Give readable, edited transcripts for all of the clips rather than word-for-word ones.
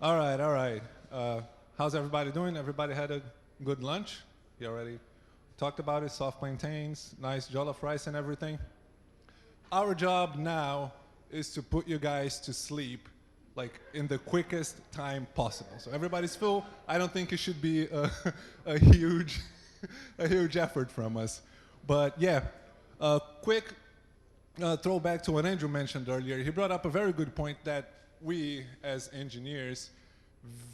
All right, all right. How's everybody doing? Everybody had a good lunch? You already talked about it, soft plantains, nice jollof rice and everything. Our job now is to put you guys to sleep like in the quickest time possible. So everybody's full. I don't think it should be a huge, a huge effort from us. But yeah, a quick throwback to what Andrew mentioned earlier. He brought up a very good point that we as engineers,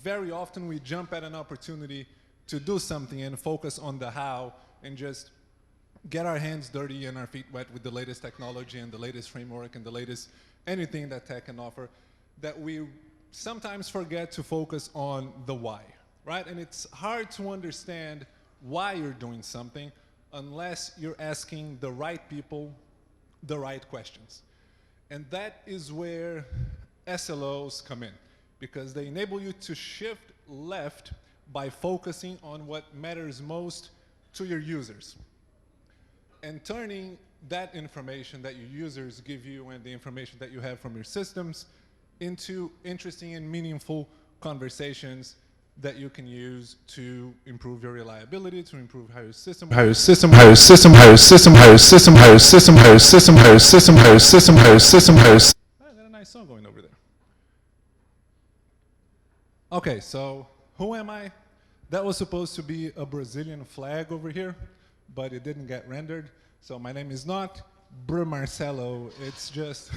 very often we jump at an opportunity to do something and focus on the how and just get our hands dirty and our feet wet with the latest technology and the latest framework and the latest anything that tech can offer, that we sometimes forget to focus on the why, right? And it's hard to understand why you're doing something unless you're asking the right people the right questions. And that is where SLOs come in, because they enable you to shift left by focusing on what matters most to your users and turning that information that your users give you and the information that you have from your systems into interesting and meaningful conversations that you can use to improve your reliability, to improve how your system, how your system, how your system, how your system, how your system, how your system, how your system, how your system, how your system, how your system, how your system. I got a nice song going over there. Okay, so who am I? That was supposed to be a Brazilian flag over here, but it didn't get rendered. So my name is not Marcelo, it's just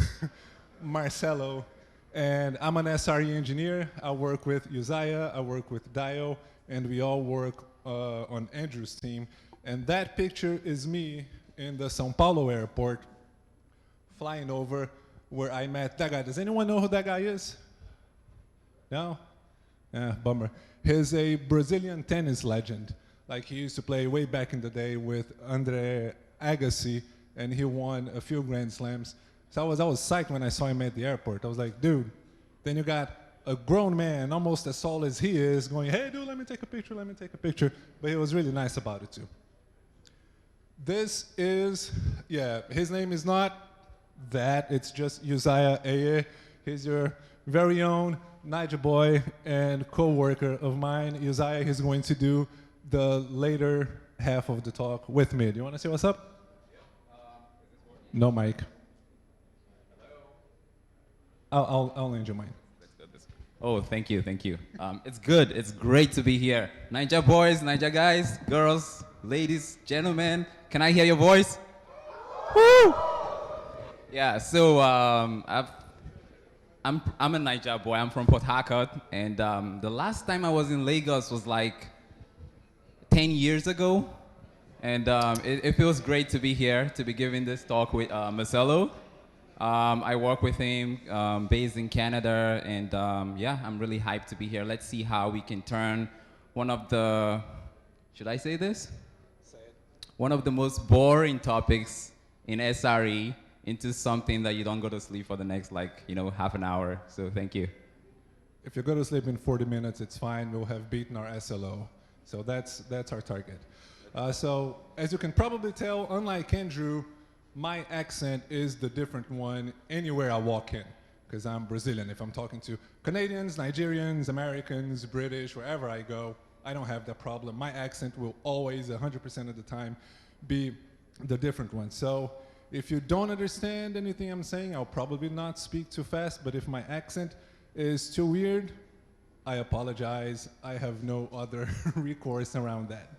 Marcelo. And I'm an SRE engineer. I work with Uzziah, I work with Dio, and we all work on Andrew's team. And that picture is me in the São Paulo airport, flying over where I met that guy. Does anyone know who that guy is? No? Yeah, bummer. He's a Brazilian tennis legend. Like he used to play way back in the day with Andre Agassi, and he won a few Grand Slams. So I was psyched when I saw him at the airport. I was like, dude, then you got a grown man, almost as tall as he is, going, hey, dude, let me take a picture, let me take a picture. But he was really nice about it, too. This is, yeah, his name is not that. It's just Uzziah Eyee. He's your very own Niger boy and co-worker of mine. Uzziah is going to do the later half of the talk with me. Do you want to say what's up? No mic. I'll lend you mine. Oh, thank you, thank you. It's good, it's great to be here. Niger boys, Niger guys, girls, ladies, gentlemen, can I hear your voice? Woo! Yeah, so I'm a Niger boy, I'm from Port Harcourt, and the last time I was in Lagos was like 10 years ago, and it feels great to be here, to be giving this talk with Marcelo. I work with him based in Canada, and yeah, I'm really hyped to be here. Let's see how we can turn one of the, should I say this? Say it. One of the most boring topics in SRE into something that you don't go to sleep for the next, like, half an hour. So thank you. If you go to sleep in 40 minutes, it's fine. We'll have beaten our SLO. So that's our target. So as you can probably tell, unlike Andrew, my accent is the different one anywhere I walk in, because I'm Brazilian. If I'm talking to Canadians, Nigerians, Americans, British, wherever I go, I don't have that problem. My accent will always, 100% of the time, be the different one. So if you don't understand anything I'm saying, I'll probably not speak too fast, but if my accent is too weird, I apologize. I have no other recourse around that.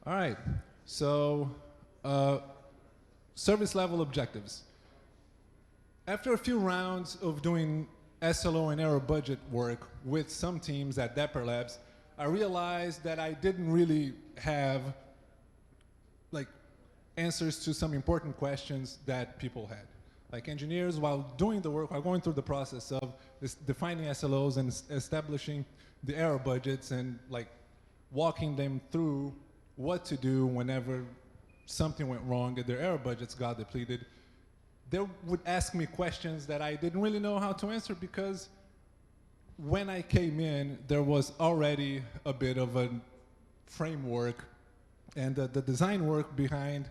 All right, so service level objectives. After a few rounds of doing SLO and error budget work with some teams at Dapperlabs, I realized that I didn't really have like answers to some important questions that people had. Like engineers, while doing the work, while going through the process of defining SLOs and establishing the error budgets and like walking them through what to do whenever something went wrong and their error budgets got depleted, they would ask me questions that I didn't really know how to answer, because when I came in, there was already a bit of a framework and the design work behind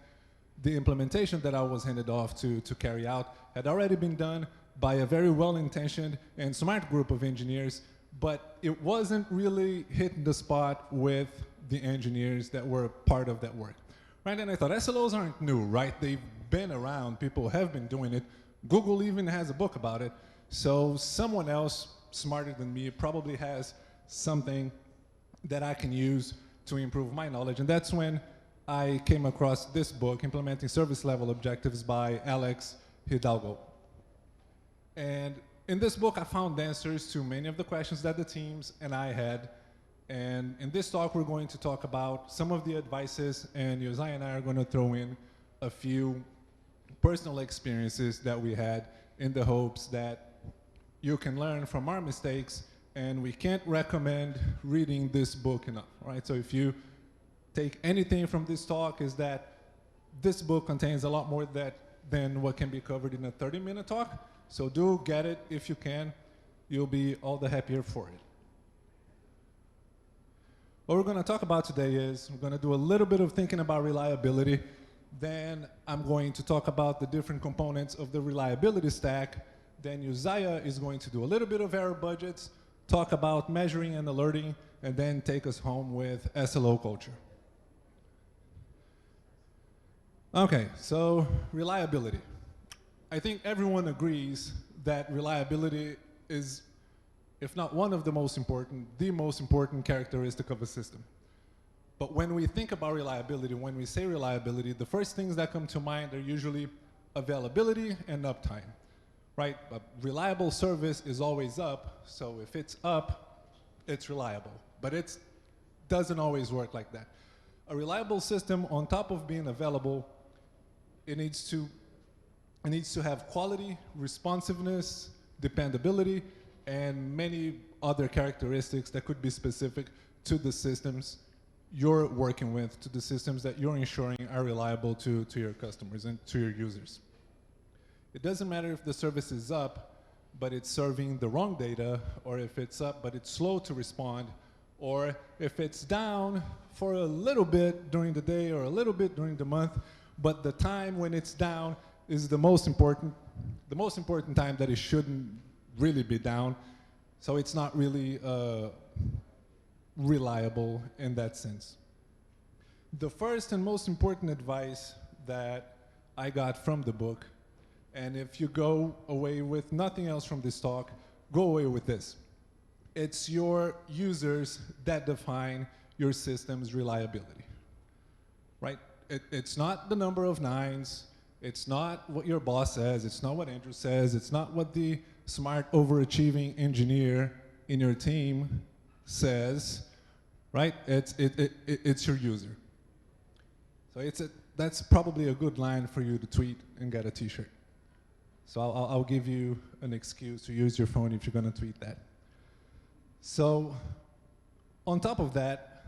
the implementation that I was handed off to carry out had already been done by a very well-intentioned and smart group of engineers, but it wasn't really hitting the spot with the engineers that were part of that work. Right, and I thought SLOs aren't new, right? They've been around, people have been doing it. Google even has a book about it. So someone else smarter than me probably has something that I can use to improve my knowledge. And that's when I came across this book, Implementing Service Level Objectives by Alex Hidalgo. And in this book, I found answers to many of the questions that the teams and I had. And in this talk, we're going to talk about some of the advices, and Uzziah and I are going to throw in a few personal experiences that we had in the hopes that you can learn from our mistakes, and we can't recommend reading this book enough, right? So if you take anything from this talk is that this book contains a lot more than what can be covered in a 30-minute talk. So do get it if you can. You'll be all the happier for it. What we're going to talk about today is we're going to do a little bit of thinking about reliability. Then I'm going to talk about the different components of the reliability stack. Then Uzziah is going to do a little bit of error budgets, talk about measuring and alerting, and then take us home with SLO culture. Okay, so reliability. I think everyone agrees that reliability is, if not one of the most important characteristic of a system. But when we think about reliability, when we say reliability, the first things that come to mind are usually availability and uptime, right? A reliable service is always up, so if it's up, it's reliable. But it doesn't always work like that. A reliable system, on top of being available, it needs to have quality, responsiveness, dependability, and many other characteristics that could be specific to the systems you're working with, to the systems that you're ensuring are reliable to your customers and to your users. It doesn't matter if the service is up, but it's serving the wrong data, or if it's up, but it's slow to respond, or if it's down for a little bit during the day or a little bit during the month, but the time when it's down is the most important time that it shouldn't really be down. So it's not really reliable in that sense. The first and most important advice that I got from the book, and if you go away with nothing else from this talk, go away with this. It's your users that define your system's reliability, right? It's not the number of nines. It's not what your boss says. It's not what Andrew says. It's not what the smart, overachieving engineer in your team says, right? It's your user. So that's probably a good line for you to tweet and get a t-shirt. So I'll give you an excuse to use your phone if you're going to tweet that. So on top of that,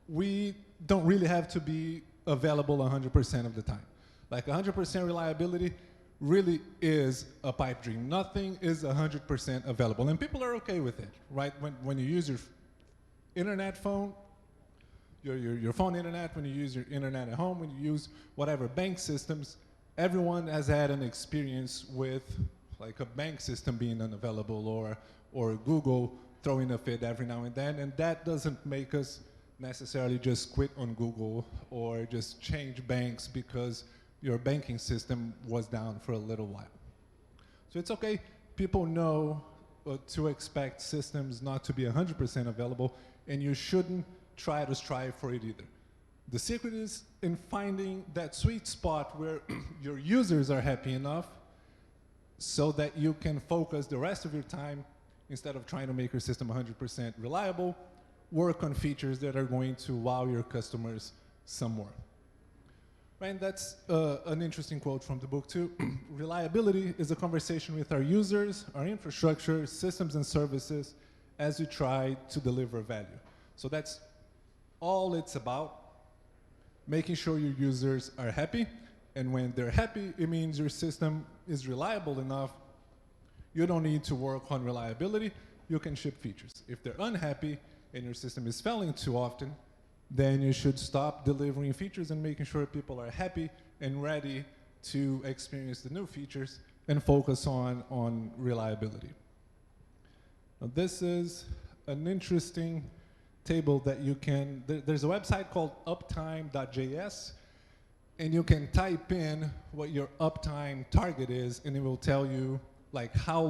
we don't really have to be available 100% of the time. Like 100% reliability really is a pipe dream. Nothing is 100% available, and people are okay with it, right? When you use your internet phone, your phone internet, when you use your internet at home, when you use whatever bank systems, everyone has had an experience with like a bank system being unavailable, or Google throwing a fit every now and then, and that doesn't make us necessarily just quit on Google or just change banks because your banking system was down for a little while. So it's okay. People know to expect systems not to be 100% available, and you shouldn't try to strive for it either. The secret is in finding that sweet spot where your users are happy enough so that you can focus the rest of your time, instead of trying to make your system 100% reliable, work on features that are going to wow your customers some more. Right, that's an interesting quote from the book too. Reliability is a conversation with our users, our infrastructure, systems and services as we try to deliver value. So that's all it's about, making sure your users are happy. And when they're happy, it means your system is reliable enough. You don't need to work on reliability. You can ship features. If they're unhappy and your system is failing too often, then you should stop delivering features and making sure people are happy and ready to experience the new features and focus on reliability. Now, this is an interesting table that you can, there's a website called uptime.js, and you can type in what your uptime target is, and it will tell you like how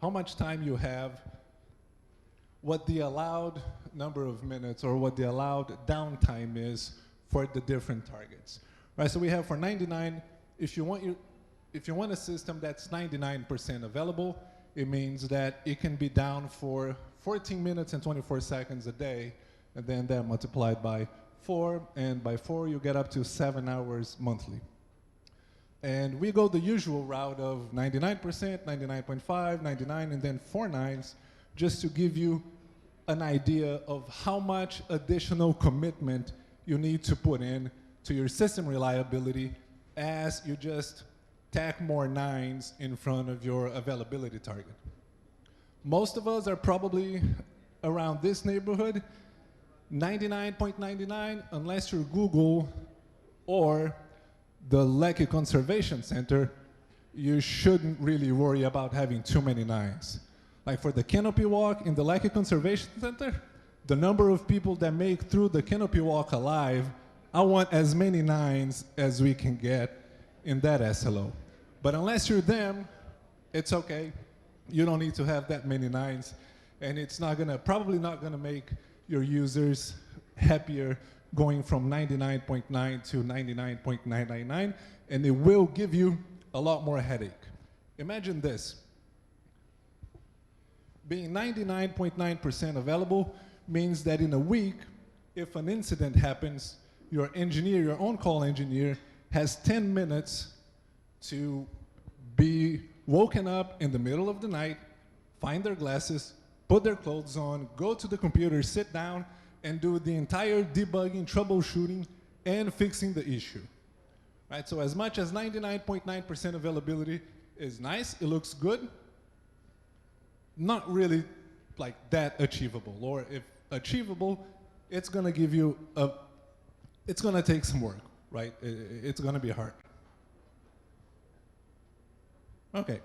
much time you have, what the allowed number of minutes or what the allowed downtime is for the different targets. Right, so we have for 99, if you want a system that's 99% available, it means that it can be down for 14 minutes and 24 seconds a day, and then that multiplied by 4, and by 4 you get up to 7 hours monthly. And we go the usual route of 99%, 99.5, 99, and then 4 nines, just to give you an idea of how much additional commitment you need to put in to your system reliability as you just tack more nines in front of your availability target. Most of us are probably around this neighborhood, 99.99, unless you're Google or the Lecky Conservation Center, you shouldn't really worry about having too many nines. Like for the canopy walk in the Lecky Conservation Center, the number of people that make through the canopy walk alive, I want as many nines as we can get in that SLO. But unless you're them, it's okay. You don't need to have that many nines, and it's probably not gonna make your users happier going from 99.9 to 99.999, and it will give you a lot more headache. Imagine this. Being 99.9% available means that in a week, if an incident happens, your engineer, your on-call engineer, has 10 minutes to be woken up in the middle of the night, find their glasses, put their clothes on, go to the computer, sit down, and do the entire debugging, troubleshooting, and fixing the issue. Right? So as much as 99.9% availability is nice, it looks good, not really like that achievable. Or if achievable, it's gonna give you it's gonna take some work, right? It's gonna be hard. Okay.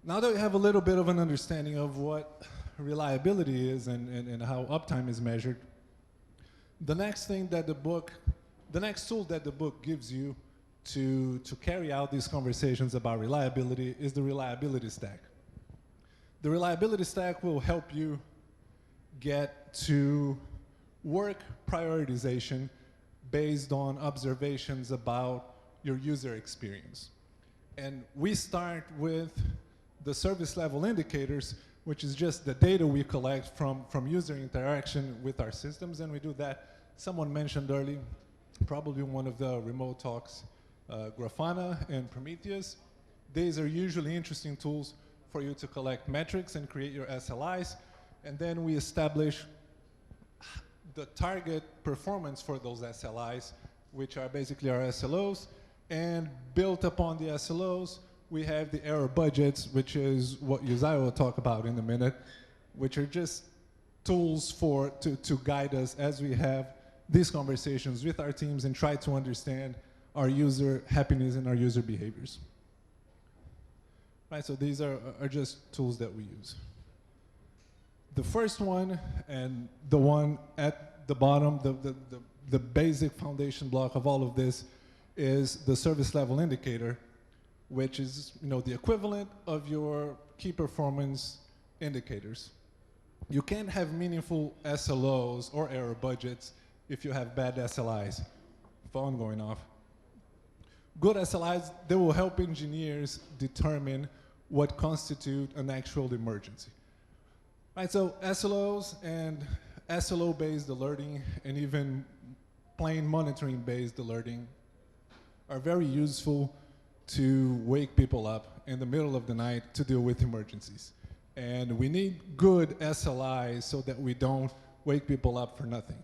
Now that we have a little bit of an understanding of what reliability is and how uptime is measured, the next tool that the book gives you to carry out these conversations about reliability is the reliability stack. The reliability stack will help you get to work prioritization based on observations about your user experience. And we start with the service level indicators, which is just the data we collect from user interaction with our systems, and we do that. Someone mentioned earlier, probably one of the remote talks, Grafana and Prometheus. These are usually interesting tools for you to collect metrics and create your SLIs, and then we establish the target performance for those SLIs, which are basically our SLOs, and built upon the SLOs, we have the error budgets, which is what Uzziah will talk about in a minute, which are just tools to guide us as we have these conversations with our teams and try to understand our user happiness and our user behaviors. Right, so these are just tools that we use. The first one, and the one at the bottom, the basic foundation block of all of this, is the service level indicator, which is the equivalent of your key performance indicators. You can't have meaningful SLOs or error budgets if you have bad SLIs. Phone going off. Good SLIs, they will help engineers determine what constitute an actual emergency. Right, so SLOs and SLO-based alerting and even plain monitoring-based alerting are very useful to wake people up in the middle of the night to deal with emergencies. And we need good SLIs so that we don't wake people up for nothing.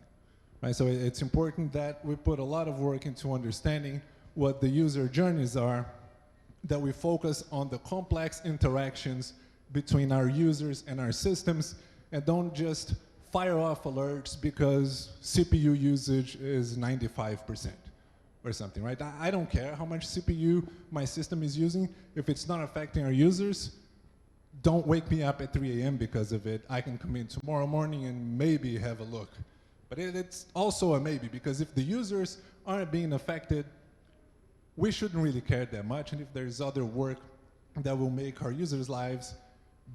Right, so it's important that we put a lot of work into understanding what the user journeys are, that we focus on the complex interactions between our users and our systems, and don't just fire off alerts because CPU usage is 95%. or something, right? I don't care how much CPU my system is using. If it's not affecting our users, don't wake me up at 3 a.m. because of it. I can come in tomorrow morning and maybe have a look. But it's also a maybe, because if the users aren't being affected, we shouldn't really care that much. And if there's other work that will make our users' lives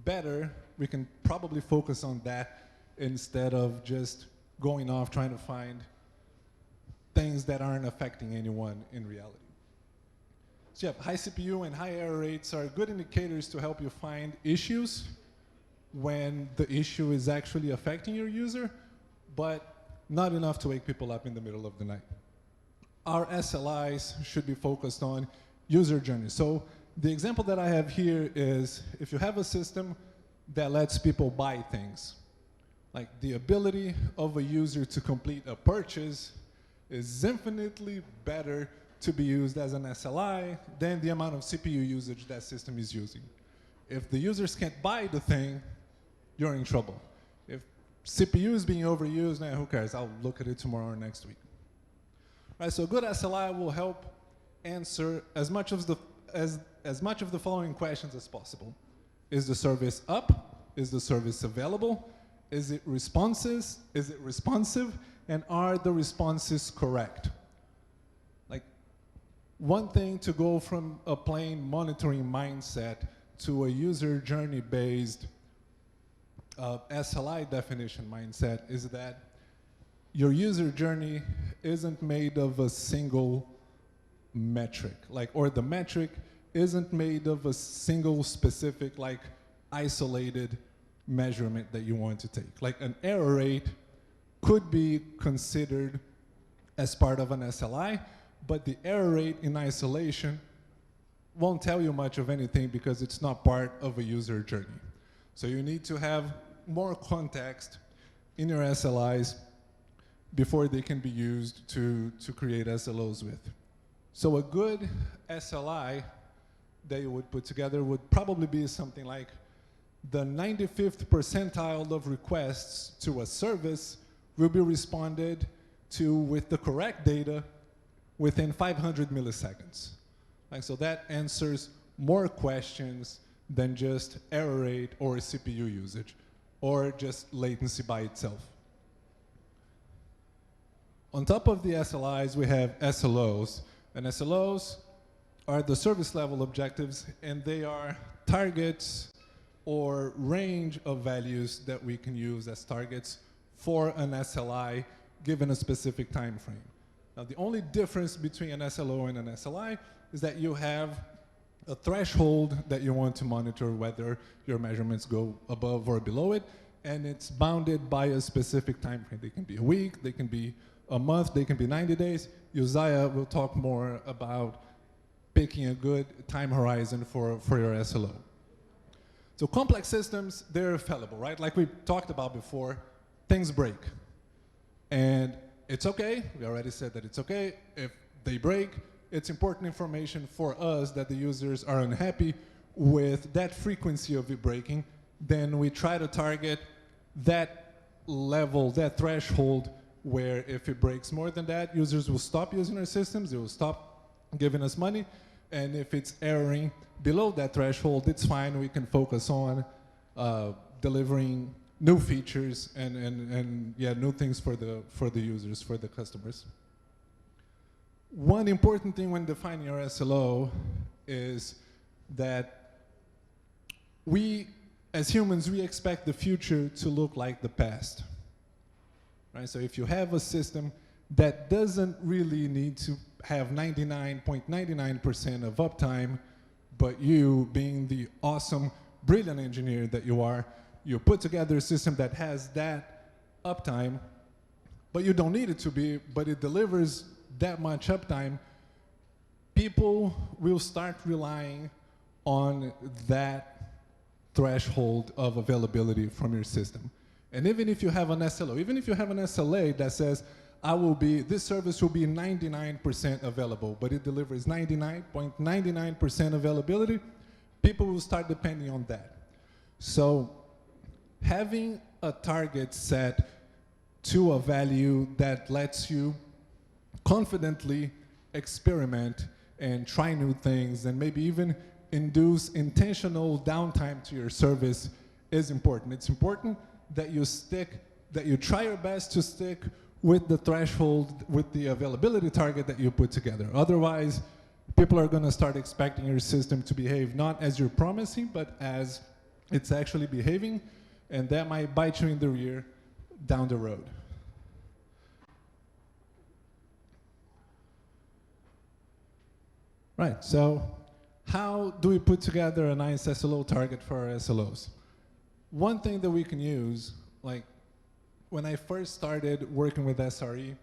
better, we can probably focus on that instead of just going off trying to find things that aren't affecting anyone in reality. So yeah, high CPU and high error rates are good indicators to help you find issues when the issue is actually affecting your user, but not enough to wake people up in the middle of the night. Our SLIs should be focused on user journey. So the example that I have here is if you have a system that lets people buy things, like the ability of a user to complete a purchase is infinitely better to be used as an SLI than the amount of CPU usage that system is using. If the users can't buy the thing, you're in trouble. If CPU is being overused, who cares? I'll look at it tomorrow or next week. Right, so a good SLI will help answer as much of the following questions as possible. Is the service up? Is the service available? Is it responsive? Is it responsive? And are the responses correct? Like, one thing to go from a plain monitoring mindset to a user journey-based SLI definition mindset is that your user journey isn't made of a single metric, or the metric isn't made of a single specific, isolated measurement that you want to take. Like an error rate could be considered as part of an SLI, but the error rate in isolation won't tell you much of anything because it's not part of a user journey. So you need to have more context in your SLIs before they can be used to create SLOs with. So a good SLI that you would put together would probably be something like the 95th percentile of requests to a service will be responded to with the correct data within 500 milliseconds. So that answers more questions than just error rate or CPU usage or just latency by itself. On top of the SLIs, we have SLOs. And SLOs are the service level objectives, and they are targets or range of values that we can use as targets for an SLI given a specific time frame. Now, the only difference between an SLO and an SLI is that you have a threshold that you want to monitor whether your measurements go above or below it, and it's bounded by a specific time frame. They can be a week, they can be a month, they can be 90 days. Uzziah will talk more about picking a good time horizon for your SLO. So complex systems, they're fallible, right? Like we talked about before, things break. And it's okay, we already said that it's okay. If they break, it's important information for us that the users are unhappy with that frequency of it breaking. Then we try to target that level, that threshold, where if it breaks more than that, users will stop using our systems, they will stop giving us money. And if it's erroring below that threshold, it's fine, we can focus on delivering new features and new things for the users, for the customers. One important thing when defining your SLO is that we, as humans, we expect the future to look like the past. Right? So if you have a system that doesn't really need to have 99.99% of uptime, but you, being the awesome, brilliant engineer that you are, you put together a system that has that uptime, but you don't need it to be, but it delivers that much uptime, people will start relying on that threshold of availability from your system. And even if you have an SLO, even if you have an SLA that says, this service will be 99% available, but it delivers 99.99% availability, people will start depending on that. So having a target set to a value that lets you confidently experiment and try new things and maybe even induce intentional downtime to your service is important. It's important that you try your best to stick with the threshold, with the availability target that you put together. Otherwise, people are going to start expecting your system to behave not as you're promising, but as it's actually behaving, and that might bite you in the rear down the road. Right, so how do we put together a nice SLO target for our SLOs? One thing that we can use, like when I first started working with SRE,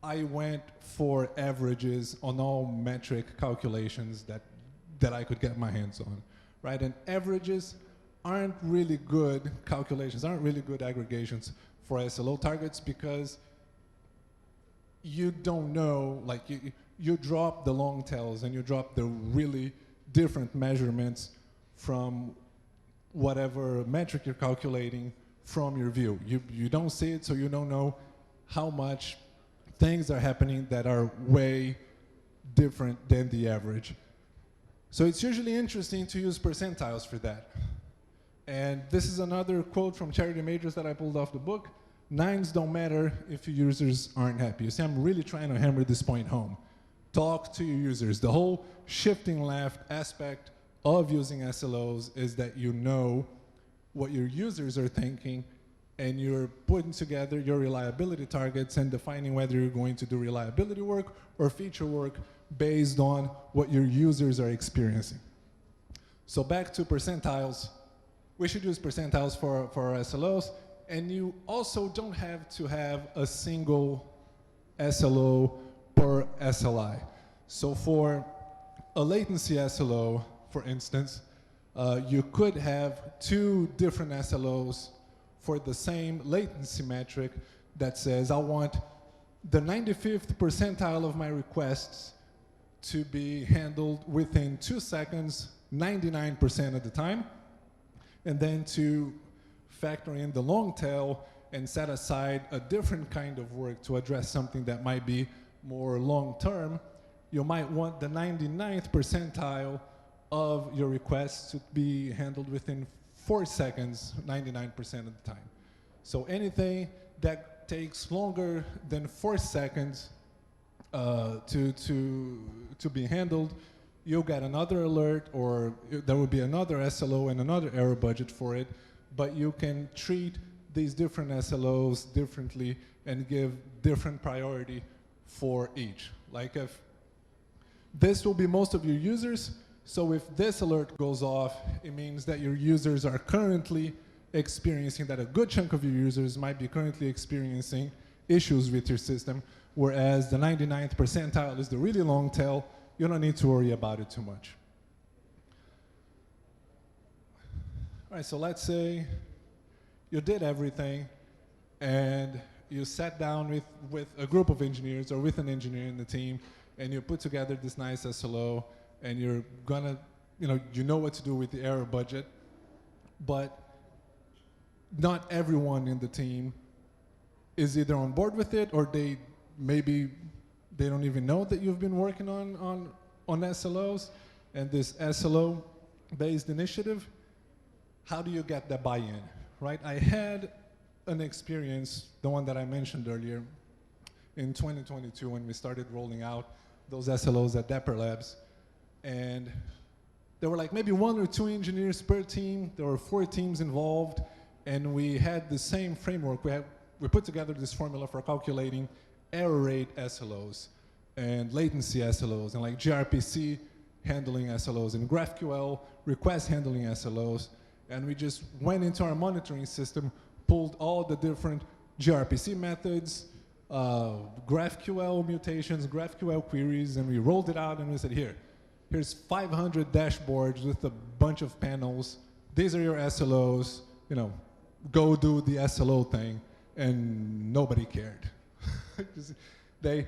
I went for averages on all metric calculations that I could get my hands on, right? And averages aren't really good calculations, aren't really good aggregations for SLO targets because you don't know, like you drop the long tails and you drop the really different measurements from whatever metric you're calculating from your view. You don't see it, so you don't know how much things are happening that are way different than the average. So it's usually interesting to use percentiles for that. And this is another quote from Charity Majors that I pulled off the book. Nines don't matter if your users aren't happy. You see, I'm really trying to hammer this point home. Talk to your users. The whole shifting left aspect of using SLOs is that you know what your users are thinking and you're putting together your reliability targets and defining whether you're going to do reliability work or feature work based on what your users are experiencing. So back to percentiles. We should use percentiles for our SLOs, and you also don't have to have a single SLO per SLI. So for a latency SLO, for instance, you could have two different SLOs for the same latency metric that says I want the 95th percentile of my requests to be handled within 2 seconds, 99% of the time, and then to factor in the long tail and set aside a different kind of work to address something that might be more long-term. You might want the 99th percentile of your requests to be handled within 4 seconds, 99% of the time. So anything that takes longer than 4 seconds to be handled, you'll get another alert, or there will be another SLO and another error budget for it, but you can treat these different SLOs differently and give different priority for each. Like if this will be most of your users, so if this alert goes off, it means that your users are currently experiencing, that a good chunk of your users might be currently experiencing issues with your system, whereas the 99th percentile is the really long tail. You don't need to worry about it too much. All right, so let's say you did everything and you sat down with a group of engineers or with an engineer in the team and you put together this nice SLO and you're gonna, you know what to do with the error budget, but not everyone in the team is either on board with it or maybe they don't even know that you've been working on SLOs and this SLO-based initiative. How do you get that buy-in, right? I had an experience, the one that I mentioned earlier, in 2022 when we started rolling out those SLOs at Dapperlabs. And there were like maybe 1 or 2 engineers per team. There were 4 teams involved, and we had the same framework. We put together this formula for calculating error rate SLOs and latency SLOs and like gRPC handling SLOs and GraphQL request handling SLOs. And we just went into our monitoring system, pulled all the different gRPC methods, GraphQL mutations, GraphQL queries, and we rolled it out and we said, here's 500 dashboards with a bunch of panels. These are your SLOs, go do the SLO thing. And nobody cared. They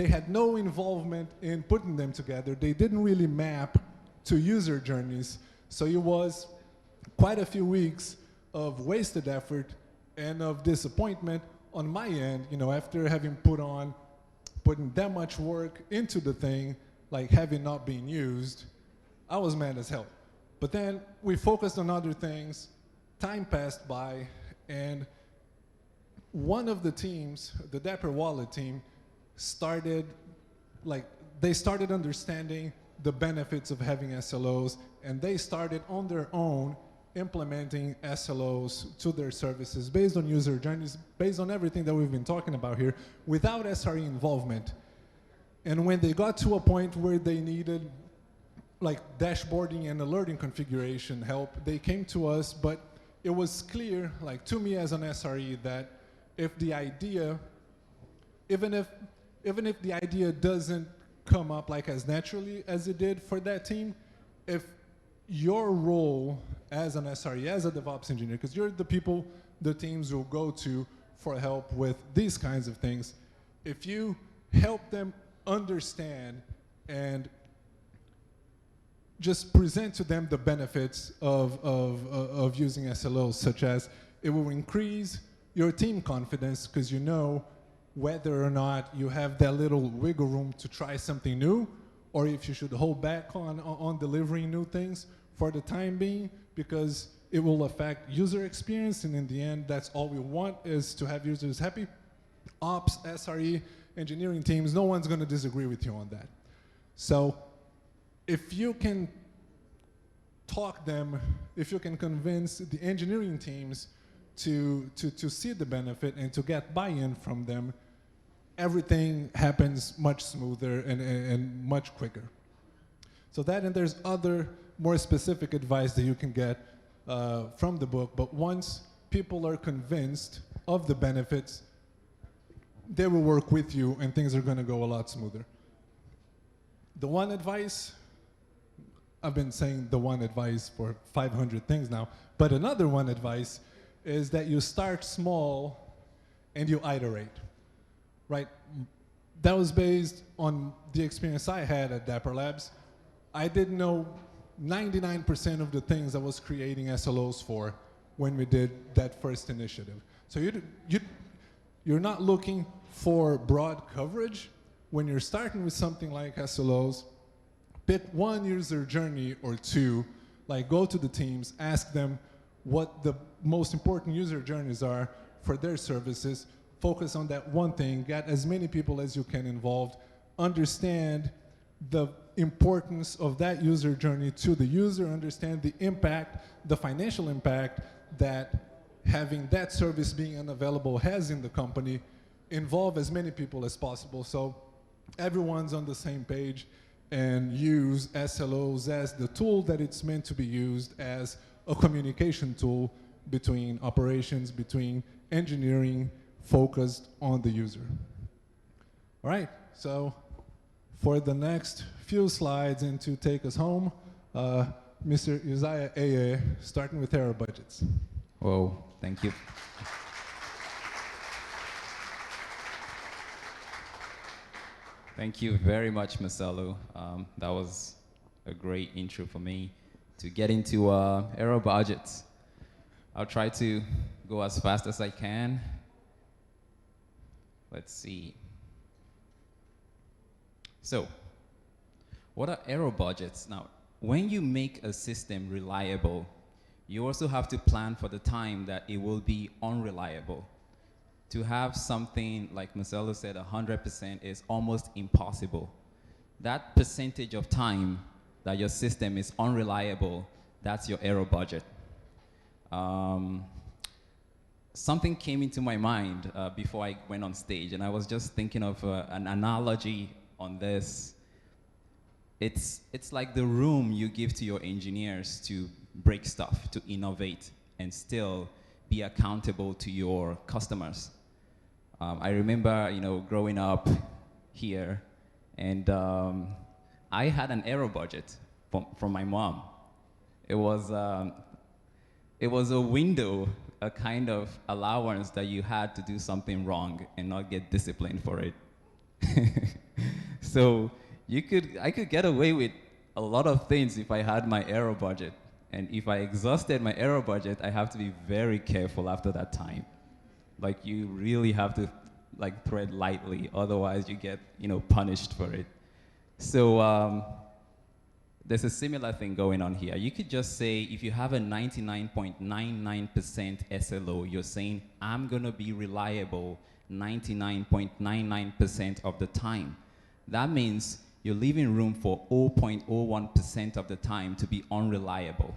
had no involvement in putting them together. They didn't really map to user journeys. So it was quite a few weeks of wasted effort and of disappointment on my end, after having put on putting that much work into the thing, like having not been used, I was mad as hell. But then we focused on other things, time passed by, and one of the teams, the Dapper Wallet team, started understanding the benefits of having SLOs, and they started on their own implementing SLOs to their services based on user journeys, based on everything that we've been talking about here, without SRE involvement. And when they got to a point where they needed like dashboarding and alerting configuration help, they came to us, but it was clear, like to me as an SRE, that if the idea, even if the idea doesn't come up like as naturally as it did for that team, if your role as an SRE, as a DevOps engineer, because you're the people the teams will go to for help with these kinds of things, if you help them understand and just present to them the benefits of using SLOs, such as it will increase your team confidence because you know whether or not you have that little wiggle room to try something new, or if you should hold back on delivering new things for the time being, because it will affect user experience, and in the end, that's all we want, is to have users happy. Ops, SRE, engineering teams, no one's gonna disagree with you on that. So if you can talk them, if you can convince the engineering teams to see the benefit and to get buy-in from them, everything happens much smoother and much quicker. So that, and there's other more specific advice that you can get from the book, but once people are convinced of the benefits, they will work with you and things are gonna go a lot smoother. The one advice, I've been saying the one advice for 500 things now, but another one advice is that you start small and you iterate, right? That was based on the experience I had at Dapperlabs. I didn't know 99% of the things I was creating SLOs for when we did that first initiative. So you're not looking for broad coverage. When you're starting with something like SLOs, pick one user journey or two, like go to the teams, ask them what the most important user journeys are for their services, focus on that one thing, get as many people as you can involved, understand the importance of that user journey to the user, understand the impact, the financial impact that having that service being unavailable has in the company, involve as many people as possible so everyone's on the same page, and use SLOs as the tool that it's meant to be used, as a communication tool between operations, between engineering, focused on the user. All right, so for the next few slides and to take us home, Mr. Uzziah Eyee, starting with error budgets. Whoa, thank you. Thank you very much, Marcelo. That was a great intro for me to get into error budgets. I'll try to go as fast as I can. Let's see. So, what are error budgets? Now, when you make a system reliable, you also have to plan for the time that it will be unreliable. To have something, like Marcelo said, 100% is almost impossible. That percentage of time that your system is unreliable, that's your error budget. Something came into my mind before I went on stage, and I was just thinking of an analogy on this. It's like the room you give to your engineers to break stuff, to innovate, and still be accountable to your customers. I remember, growing up here, and I had an error budget from my mom. It was a window, a kind of allowance that you had to do something wrong and not get disciplined for it. So I could get away with a lot of things if I had my error budget. And if I exhausted my error budget, I have to be very careful after that time. Like, you really have to like tread lightly, otherwise you get, punished for it. So there's a similar thing going on here. You could just say, if you have a 99.99% SLO, you're saying, I'm gonna be reliable 99.99% of the time. That means you're leaving room for 0.01% of the time to be unreliable.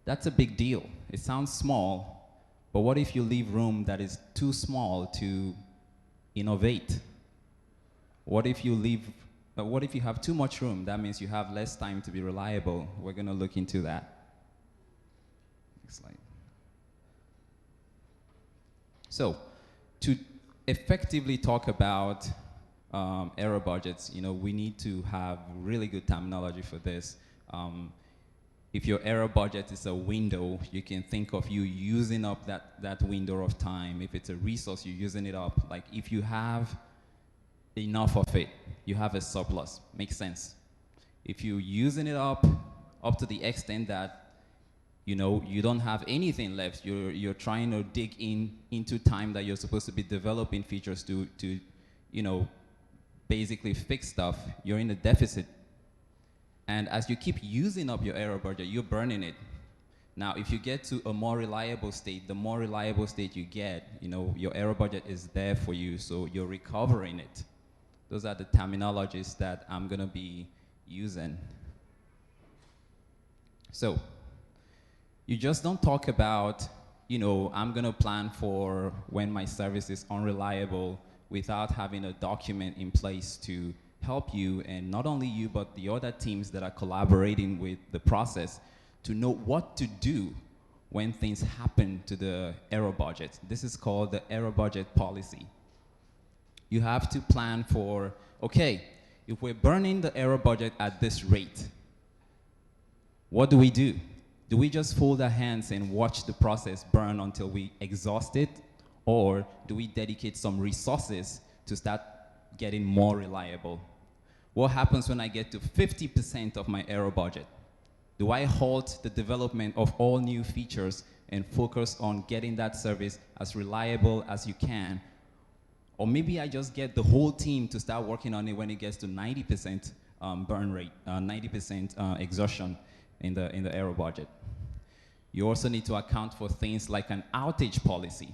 That's a big deal. It sounds small, but what if you leave room that is too small to innovate? What if you have too much room? That means you have less time to be reliable. We're gonna look into that. Next slide. So, to effectively talk about error budgets, we need to have really good terminology for this. If your error budget is a window, you can think of you using up that window of time. If it's a resource, you're using it up. Like if you have enough of it, you have a surplus. Makes sense. If you're using it up to the extent that you don't have anything left, you're trying to dig into time that you're supposed to be developing features to basically fix stuff, you're in a deficit. And as you keep using up your error budget, you're burning it. Now, if you get to a more reliable state, the more reliable state you get, your error budget is there for you, so you're recovering it. Those are the terminologies that I'm gonna be using. So, you just don't talk about, I'm gonna plan for when my service is unreliable without having a document in place to help you, and not only you, but the other teams that are collaborating with the process to know what to do when things happen to the error budget. This is called the error budget policy. You have to plan for, okay, if we're burning the error budget at this rate, what do? Do we just fold our hands and watch the process burn until we exhaust it? Or do we dedicate some resources to start getting more reliable? What happens when I get to 50% of my error budget? Do I halt the development of all new features and focus on getting that service as reliable as you can? Or maybe I just get the whole team to start working on it when it gets to 90% burn rate, 90% exhaustion in the error budget. You also need to account for things like an outage policy.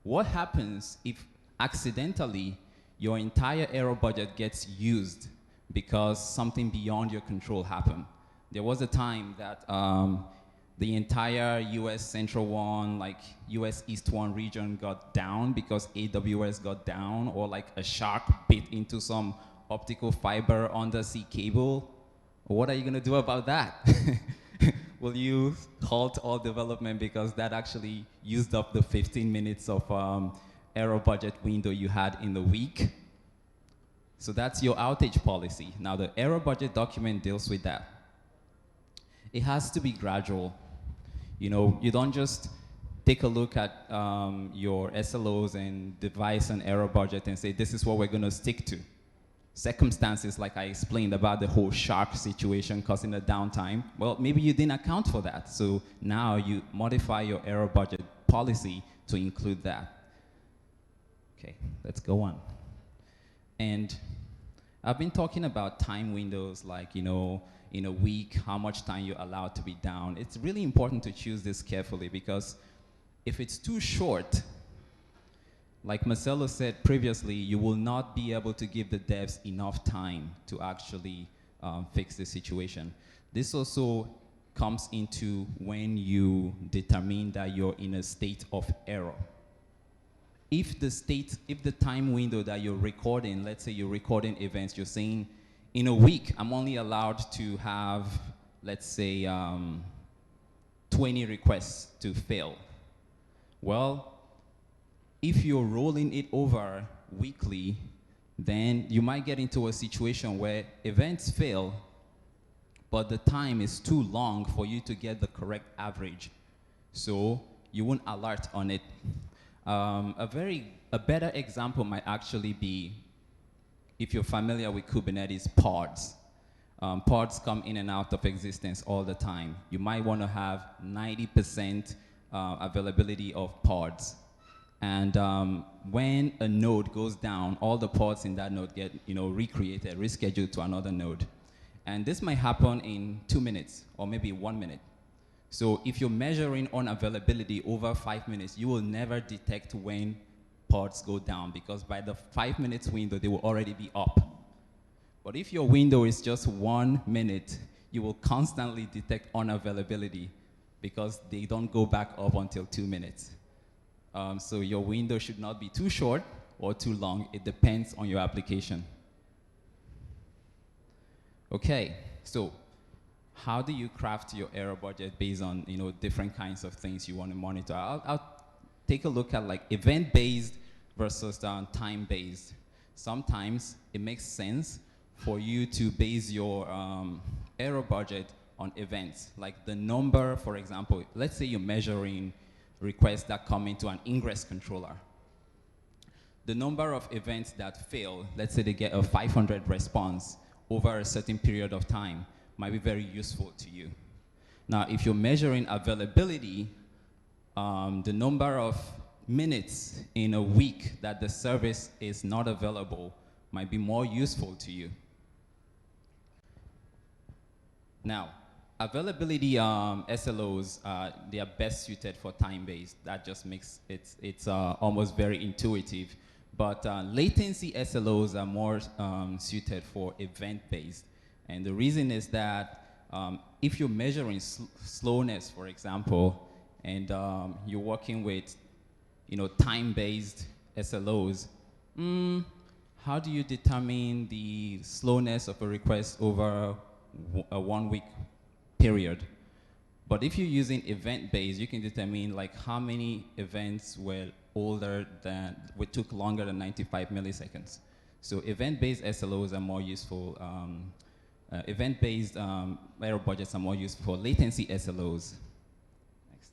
What happens if accidentally your entire error budget gets used because something beyond your control happened? There was a time that the entire US Central 1, like US East 1 region got down because AWS got down, or like a shark bit into some optical fiber undersea cable. What are you gonna do about that? Will you halt all development because that actually used up the 15 minutes of error budget window you had in the week? So that's your outage policy. Now the error budget document deals with that. It has to be gradual. You don't just take a look at your SLOs and devise an error budget and say, this is what we're gonna stick to. Circumstances like I explained about the whole shark situation causing a downtime, well, maybe you didn't account for that. So now you modify your error budget policy to include that. Okay, let's go on. And I've been talking about time windows, like, in a week, how much time you're allowed to be down. It's really important to choose this carefully, because if it's too short, like Marcelo said previously, you will not be able to give the devs enough time to actually fix the situation. This also comes into when you determine that you're in a state of error. If the time window that you're recording, let's say you're recording events, you're saying, in a week, I'm only allowed to have, let's say, 20 requests to fail. Well, if you're rolling it over weekly, then you might get into a situation where events fail, but the time is too long for you to get the correct average. So you won't alert on it. A better example might actually be, if you're familiar with Kubernetes, pods. Pods come in and out of existence all the time. You might want to have 90% availability of pods. And when a node goes down, all the pods in that node get recreated, rescheduled to another node. And this might happen in 2 minutes or maybe 1 minute. So if you're measuring unavailability over 5 minutes, you will never detect when pods go down, because by the 5 minutes window, they will already be up. But if your window is just 1 minute, you will constantly detect unavailability because they don't go back up until 2 minutes. So your window should not be too short or too long. It depends on your application. Okay, so how do you craft your error budget based on different kinds of things you want to monitor? I'll take a look at like event-based versus time-based. Sometimes it makes sense for you to base your error budget on events, like the number, for example. Let's say you're measuring requests that come into an ingress controller. The number of events that fail, let's say they get a 500 response over a certain period of time, might be very useful to you. Now, if you're measuring availability, the number of minutes in a week that the service is not available might be more useful to you. Now, availability SLOs, they are best suited for time-based. That just makes it's almost very intuitive. But latency SLOs are more suited for event-based. And the reason is that if you're measuring slowness, for example, and you're working with time-based SLOs, how do you determine the slowness of a request over a 1 week period? But if you're using event-based, you can determine like how many events were took longer than 95 milliseconds. So event-based SLOs are more useful. Event-based error budgets are more useful for latency SLOs. Next.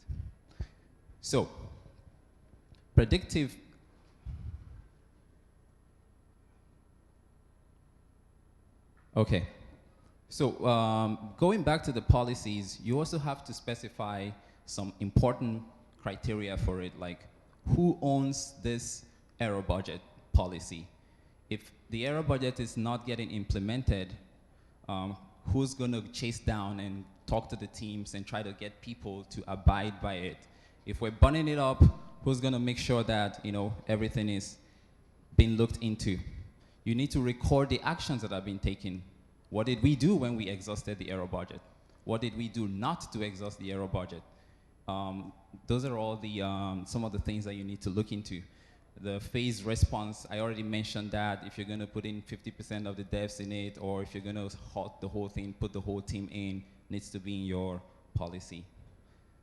So predictive. Okay. So going back to the policies, you also have to specify some important criteria for it, like who owns this error budget policy? If the error budget is not getting implemented, who's going to chase down and talk to the teams and try to get people to abide by it? If we're burning it up, who's going to make sure that everything is being looked into? You need to record the actions that have been taken. What did we do when we exhausted the error budget? What did we do not to exhaust the error budget? Those are all the some of the things that you need to look into. The phase response, I already mentioned that. If you're going to put in 50% of the devs in it, or if you're going to halt the whole thing, put the whole team in, needs to be in your policy.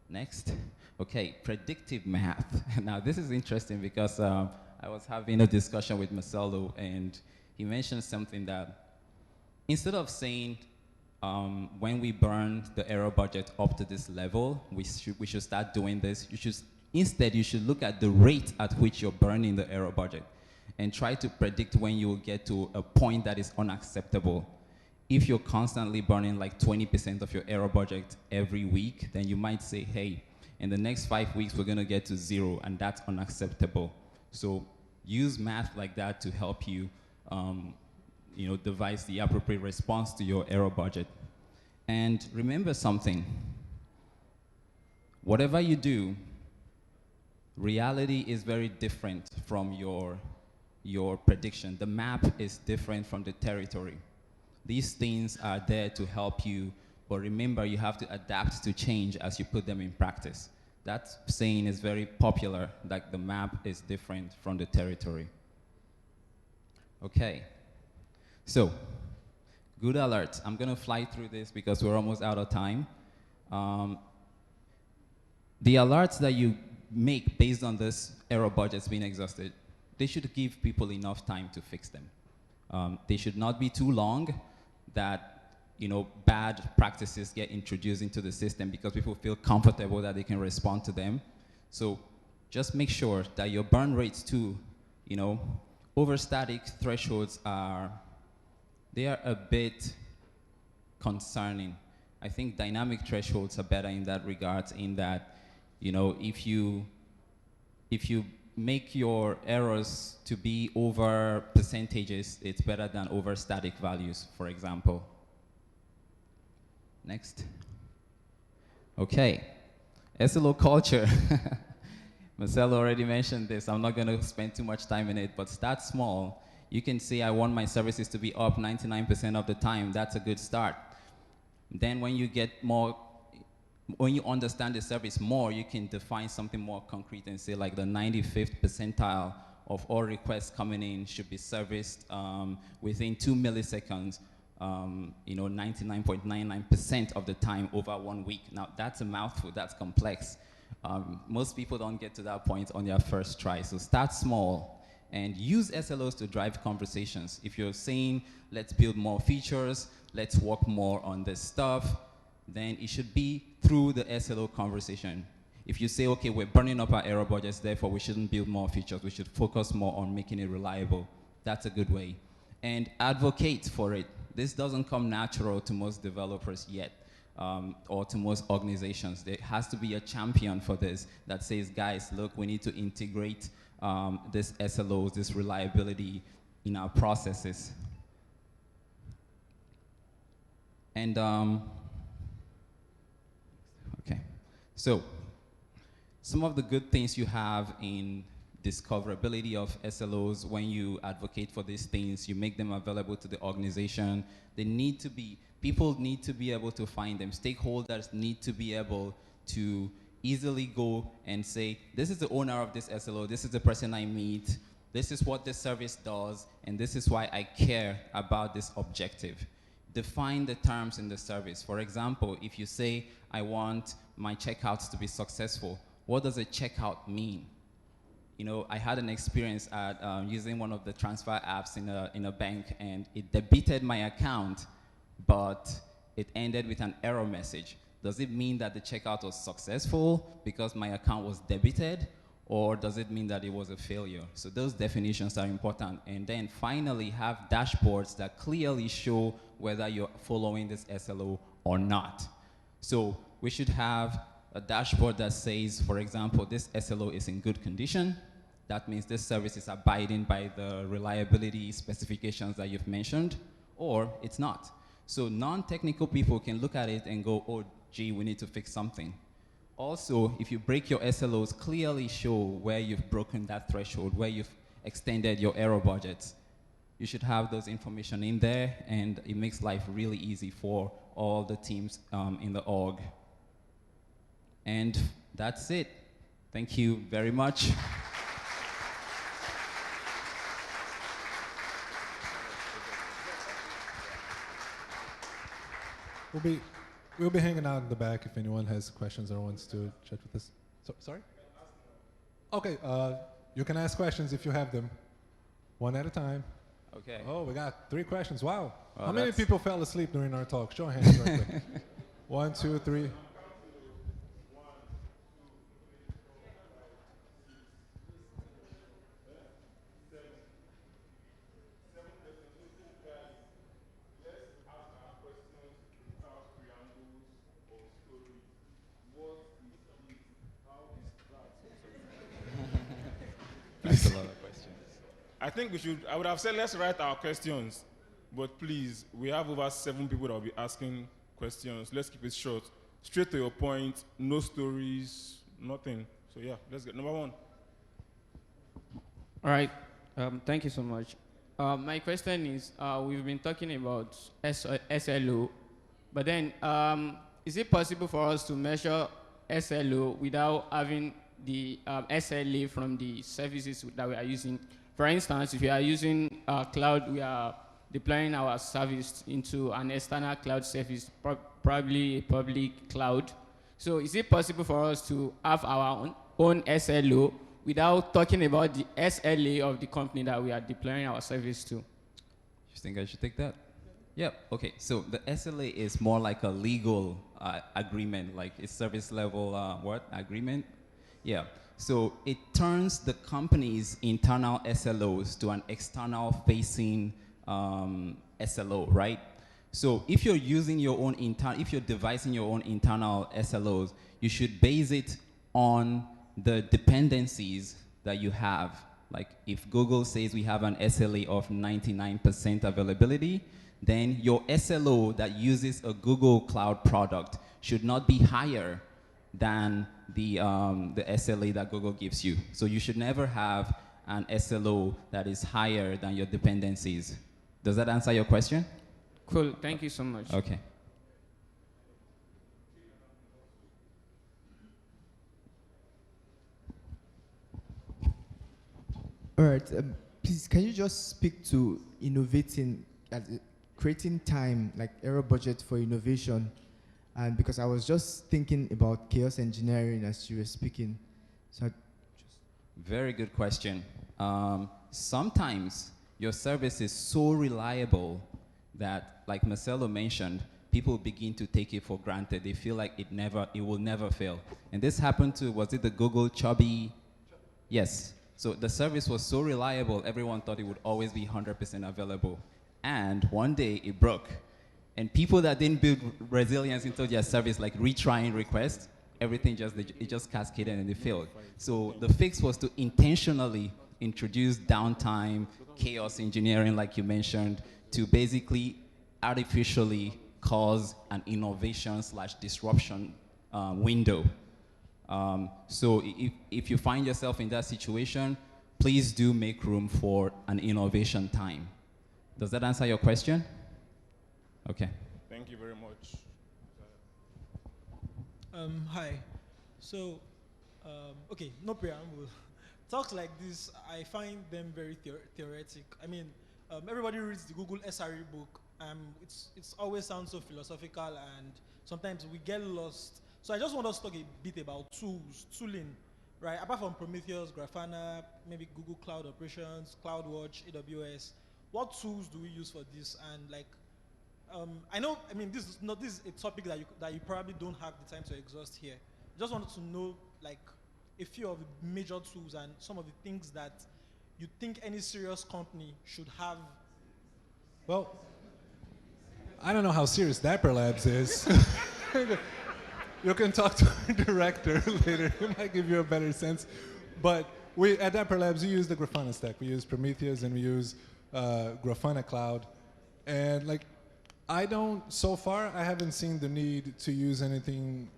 Next. Okay, predictive math. Now, this is interesting because I was having a discussion with Marcelo, and he mentioned something that instead of saying when we burn the error budget up to this level, we should start doing this. Instead, you should look at the rate at which you're burning the error budget and try to predict when you will get to a point that is unacceptable. If you're constantly burning like 20% of your error budget every week, then you might say, hey, in the next 5 weeks, we're going to get to 0, and that's unacceptable. So use math like that to help you devise the appropriate response to your error budget. And remember something. Whatever you do, reality is very different from your prediction. The map is different from the territory. These things are there to help you, but remember, you have to adapt to change as you put them in practice. That saying is very popular, like the map is different from the territory. Okay. So, good alert. I'm going to fly through this because we're almost out of time. The alerts that you make based on this error budgets being exhausted, they should give people enough time to fix them. They should not be too long that bad practices get introduced into the system because people feel comfortable that they can respond to them. So just make sure that your burn rates too, over static thresholds they are a bit concerning. I think dynamic thresholds are better in that regard, in that, if you make your errors to be over percentages, it's better than over static values, for example. Next. Okay, SLO culture. Marcelo already mentioned this. I'm not going to spend too much time in it, but start small. You can say I want my services to be up 99% of the time. That's a good start. Then when you get more, when you understand the service more, you can define something more concrete and say like the 95th percentile of all requests coming in should be serviced within 2 milliseconds, 99.99% of the time over 1 week. Now that's a mouthful, that's complex. Most people don't get to that point on their first try. So start small and use SLOs to drive conversations. If you're saying, let's build more features, let's work more on this stuff, then it should be through the SLO conversation. If you say, okay, we're burning up our error budgets, therefore we shouldn't build more features, we should focus more on making it reliable, that's a good way. And advocate for it. This doesn't come natural to most developers yet. Or to most organizations. There has to be a champion for this that says, guys, look, we need to integrate this SLOs, this reliability in our processes. And, okay. So, some of the good things you have in discoverability of SLOs, when you advocate for these things, you make them available to the organization. They need to be, people need to be able to find them. Stakeholders need to be able to easily go and say, this is the owner of this SLO, this is the person I meet, this is what this service does, and this is why I care about this objective. Define the terms in the service. For example, if you say, I want my checkouts to be successful, what does a checkout mean? You know, I had an experience at using one of the transfer apps in a bank, and it debited my account, but it ended with an error message. Does it mean that the checkout was successful because my account was debited, or does it mean that it was a failure? So those definitions are important. And then finally have dashboards that clearly show whether you're following this SLO or not. So we should have a dashboard that says, for example, this SLO is in good condition. That means this service is abiding by the reliability specifications that you've mentioned, or it's not. So non-technical people can look at it and go, oh, gee, we need to fix something. Also, if you break your SLOs, clearly show where you've broken that threshold, where you've extended your error budgets. You should have those information in there, and it makes life really easy for all the teams in the org. And that's it. Thank you very much. We'll be hanging out in the back if anyone has questions or wants to chat with us. Sorry? Okay, you can ask questions if you have them, one at a time. Okay. Oh, we got 3 questions. Wow. Well, how many people fell asleep during our talk? Show of hands right quick. 1, 2, 3. That's a lot of questions. I think we should, I would have said let's write our questions, but please, we have over 7 people that will be asking questions. Let's keep it short. Straight to your point, no stories, nothing. So yeah, let's get number 1. All right, thank you so much. My question is, we've been talking about SLO, but then is it possible for us to measure SLO without having the SLA from the services that we are using? For instance, if we are using cloud, we are deploying our service into an external cloud service, probably a public cloud. So is it possible for us to have our own SLO without talking about the SLA of the company that we are deploying our service to? You think I should take that? Yeah, okay, so the SLA is more like a legal agreement, like a service level, agreement? Yeah, so it turns the company's internal SLOs to an external facing SLO, right? So if you're using your own if you're devising your own internal SLOs, you should base it on the dependencies that you have. Like if Google says we have an SLA of 99% availability, then your SLO that uses a Google Cloud product should not be higher than the SLA that Google gives you. So you should never have an SLO that is higher than your dependencies. Does that answer your question? Cool. Thank you so much. Okay. All right. Please, can you just speak to innovating, creating time, like error budget for innovation? And because I was just thinking about chaos engineering as you were speaking. So Very good question. Sometimes your service is so reliable that, like Marcelo mentioned, people begin to take it for granted. They feel like it will never fail. And this happened to, was it the Google Chubby? Yes. So the service was so reliable, everyone thought it would always be 100% available. And one day it broke. And people that didn't build resilience into their service, like retrying requests, everything just cascaded and they failed. So the fix was to intentionally introduce downtime, chaos engineering, like you mentioned, to basically artificially cause an innovation/disruption window. So if you find yourself in that situation, please do make room for an innovation time. Does that answer your question? Okay. Thank you very much. Hi. So, okay, no preamble. Talks like this, I find them very theoretic. I mean, everybody reads the Google SRE book. It's always sounds so philosophical, and sometimes we get lost. So I just want us to talk a bit about tooling, right? Apart from Prometheus, Grafana, maybe Google Cloud Operations, CloudWatch, AWS. What tools do we use for this? And like, I know, I mean, this is a topic that you probably don't have the time to exhaust here. Just wanted to know, like, a few of the major tools and some of the things that you think any serious company should have. Well, I don't know how serious Dapperlabs is. You can talk to our director later. He might give you a better sense. But we at Dapperlabs, we use the Grafana stack. We use Prometheus and we use Grafana Cloud. And like, so far, I haven't seen the need to use anything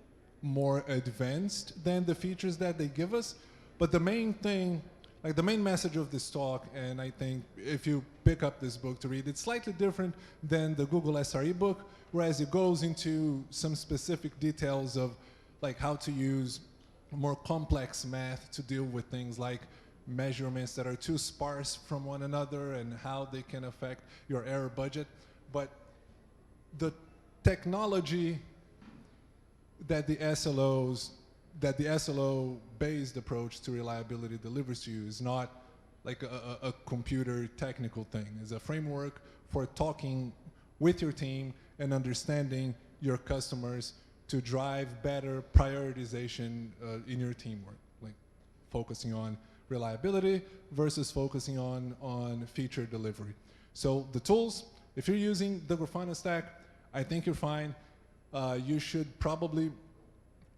more advanced than the features that they give us. But the main thing, like the main message of this talk, and I think if you pick up this book to read, it's slightly different than the Google SRE book, whereas it goes into some specific details of like how to use more complex math to deal with things like measurements that are too sparse from one another and how they can affect your error budget. But the technology that the SLO-based approach to reliability delivers to you is not like a computer technical thing. It's a framework for talking with your team and understanding your customers to drive better prioritization in your teamwork, like focusing on reliability versus focusing on feature delivery. So the tools, if you're using the Grafana stack, I think you're fine. You should probably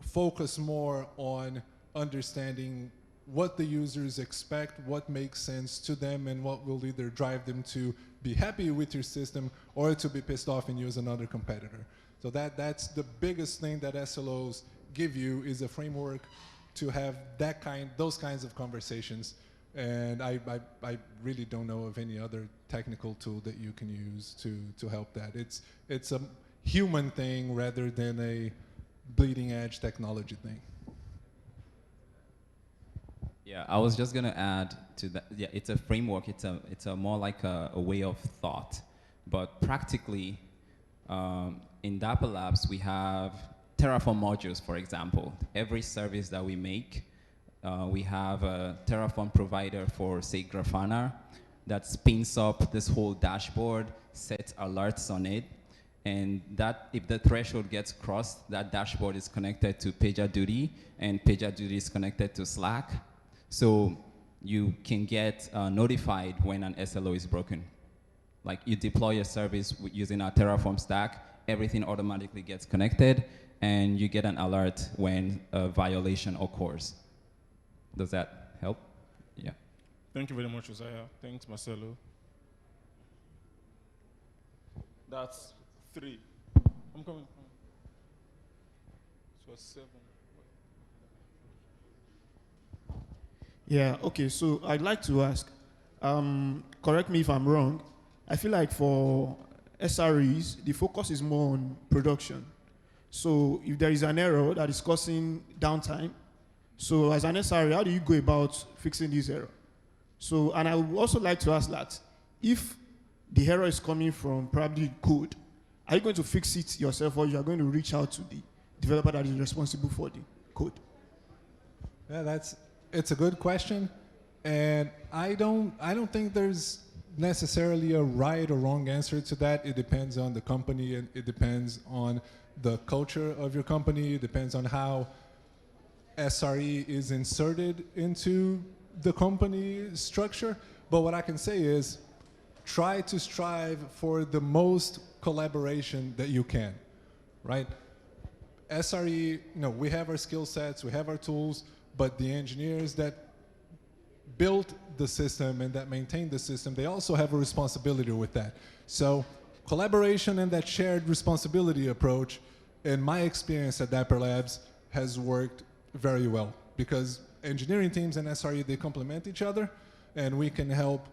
focus more on understanding what the users expect, what makes sense to them, and what will either drive them to be happy with your system or to be pissed off and use another competitor. So that's the biggest thing that SLOs give you, is a framework to have those kinds of conversations. And I really don't know of any other technical tool that you can use to help that. It's a human thing rather than a bleeding edge technology thing. Yeah, I was just gonna add to that. Yeah, it's a framework. It's a more like a way of thought. But practically, in Dapperlabs, we have Terraform modules, for example. Every service that we make, we have a Terraform provider for, say, Grafana, that spins up this whole dashboard, sets alerts on it, and that if the threshold gets crossed, that dashboard is connected to PagerDuty, and PagerDuty is connected to Slack. So you can get notified when an SLO is broken. Like you deploy your service using our Terraform stack, everything automatically gets connected, and you get an alert when a violation occurs. Does that help? Yeah. Thank you very much, Uzziah. Thanks, Marcelo. That's 3. I'm coming. So 7. Yeah, okay, so I'd like to ask, correct me if I'm wrong, I feel like for SREs, the focus is more on production. So if there is an error that is causing downtime, so as an SRE, how do you go about fixing this error? So, and I would also like to ask that, if the error is coming from probably code, are you going to fix it yourself, or you are going to reach out to the developer that is responsible for the code? Yeah, it's a good question, and I don't think there's necessarily a right or wrong answer to that. It depends on the company, and it depends on the culture of your company. It depends on how SRE is inserted into the company structure. But what I can say is, try to strive for the most collaboration that you can, right? SRE, we have our skill sets, we have our tools, but the engineers that built the system and that maintain the system, they also have a responsibility with that. So collaboration and that shared responsibility approach, in my experience at Dapperlabs, has worked very well, because engineering teams and SRE, they complement each other, and we can help,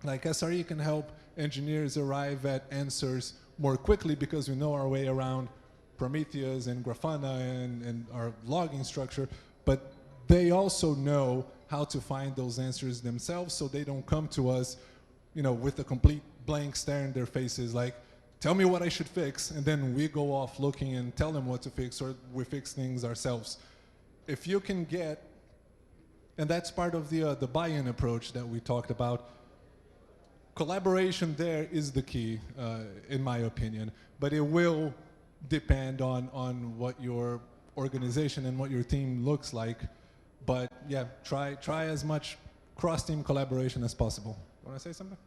like SRE can help engineers arrive at answers more quickly because we know our way around Prometheus and Grafana and our logging structure, but they also know how to find those answers themselves, so they don't come to us, with a complete blank stare in their faces, like, tell me what I should fix, and then we go off looking and tell them what to fix, or we fix things ourselves. If you can get, and that's part of the buy-in approach that we talked about, collaboration there is the key, in my opinion, but it will depend on what your organization and what your team looks like. But yeah, try as much cross-team collaboration as possible. Want to say something?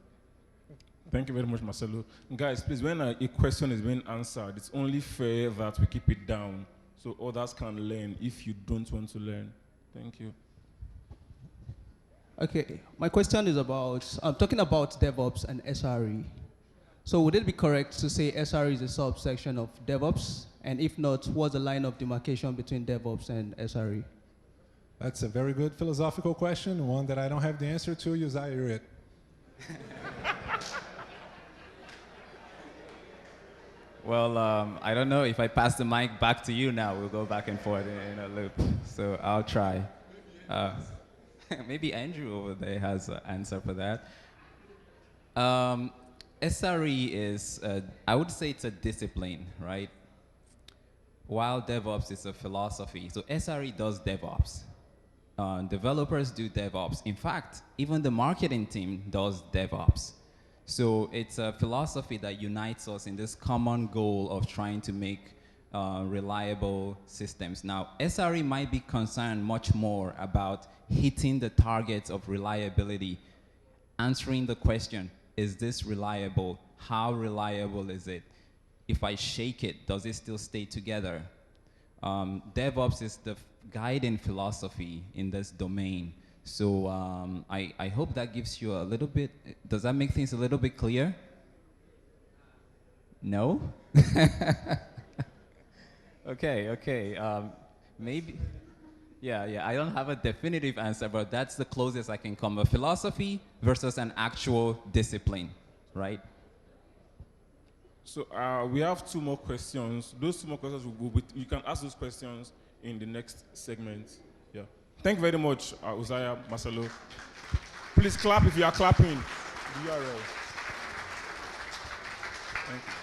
Thank you very much, Marcelo. Guys, please, when a question is being answered, it's only fair that we keep it down so others can learn if you don't want to learn. Thank you. Okay, my question is about, I'm talking about DevOps and SRE. So would it be correct to say SRE is a subsection of DevOps? And if not, what's the line of demarcation between DevOps and SRE? That's a very good philosophical question, one that I don't have the answer to. Uzziah, you're it. Well, I don't know. If I pass the mic back to you now, we'll go back and forth in a loop. So I'll try. Maybe Andrew over there has an answer for that. SRE is, I would say it's a discipline, right? While DevOps is a philosophy. So SRE does DevOps. Developers do DevOps. In fact, even the marketing team does DevOps. So it's a philosophy that unites us in this common goal of trying to make reliable systems. Now, SRE might be concerned much more about hitting the targets of reliability, answering the question, is this reliable? How reliable is it? If I shake it, does it still stay together? DevOps is the guiding philosophy in this domain. So I hope that gives you a little bit, does that make things a little bit clear? No? Okay. Maybe, yeah, I don't have a definitive answer, but that's the closest I can come. A philosophy versus an actual discipline, right? So we have 2 more questions. Those 2 more questions, you can ask those questions in the next segment. Yeah. Thank you very much, Uzziah, Marcelo. Please clap if you are clapping. The URL. Thank you.